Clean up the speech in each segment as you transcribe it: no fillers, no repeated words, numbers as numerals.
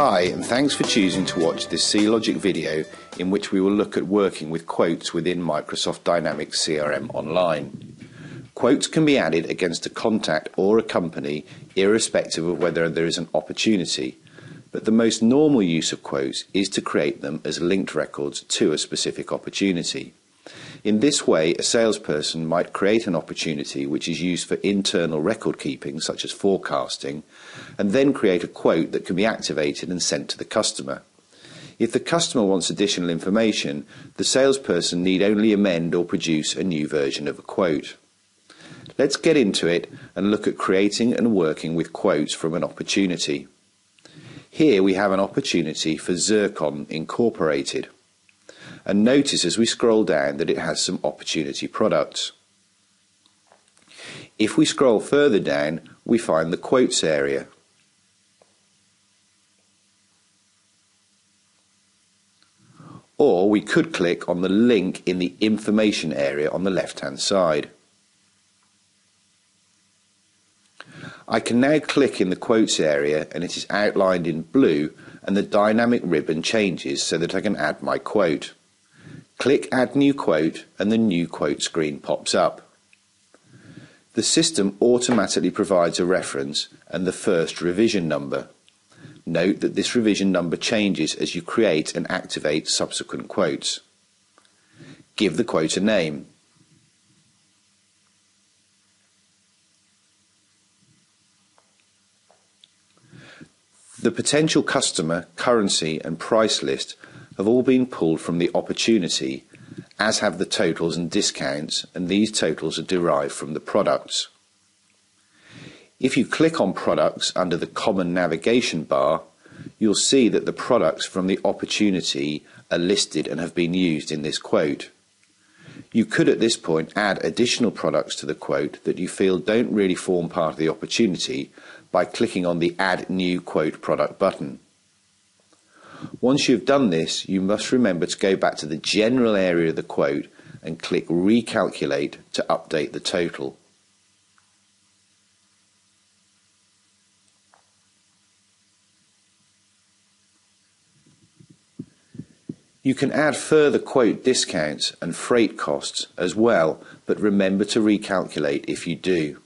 Hi, and thanks for choosing to watch this C-Logic video in which we will look at working with quotes within Microsoft Dynamics CRM Online. Quotes can be added against a contact or a company irrespective of whether there is an opportunity, but the most normal use of quotes is to create them as linked records to a specific opportunity. In this way, a salesperson might create an opportunity which is used for internal record keeping, such as forecasting, and then create a quote that can be activated and sent to the customer. If the customer wants additional information, the salesperson need only amend or produce a new version of a quote. Let's get into it and look at creating and working with quotes from an opportunity. Here we have an opportunity for Zircon Incorporated. And notice as we scroll down that it has some opportunity products. If we scroll further down, we find the quotes area. Or we could click on the link in the information area on the left-hand side. I can now click in the quotes area and it is outlined in blue and the dynamic ribbon changes so that I can add my quote. Click Add New Quote and the New Quote screen pops up. The system automatically provides a reference and the first revision number. Note that this revision number changes as you create and activate subsequent quotes. Give the quote a name. The potential customer, currency and price list have all been pulled from the opportunity, as have the totals and discounts, and these totals are derived from the products. If you click on products under the common navigation bar, you'll see that the products from the opportunity are listed and have been used in this quote. You could at this point add additional products to the quote that you feel don't really form part of the opportunity by clicking on the Add New Quote Product button. Once you've done this, you must remember to go back to the general area of the quote and click Recalculate to update the total. You can add further quote discounts and freight costs as well, but remember to recalculate if you do.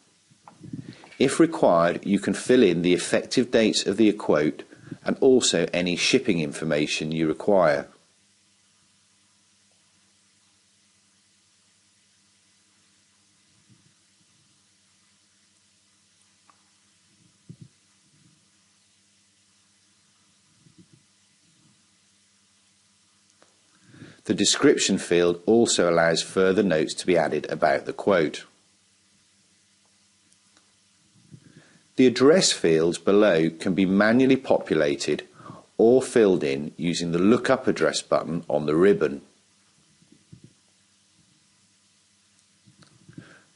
If required, you can fill in the effective dates of the quote and also any shipping information you require. The description field also allows further notes to be added about the quote. The address fields below can be manually populated or filled in using the Lookup Address button on the ribbon.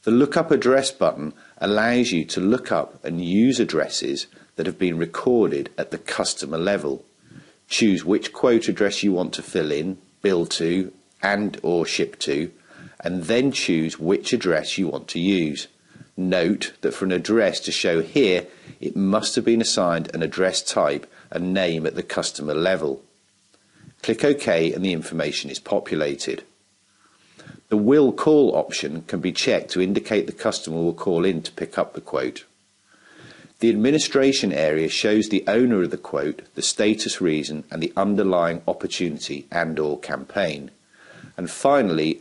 The Lookup Address button allows you to look up and use addresses that have been recorded at the customer level. Choose which quote address you want to fill in, bill to, and or ship to, and then choose which address you want to use. Note that for an address to show here, it must have been assigned an address type and name at the customer level. Click OK and the information is populated. The Will Call option can be checked to indicate the customer will call in to pick up the quote. The administration area shows the owner of the quote, the status reason and the underlying opportunity and/or campaign. And finally,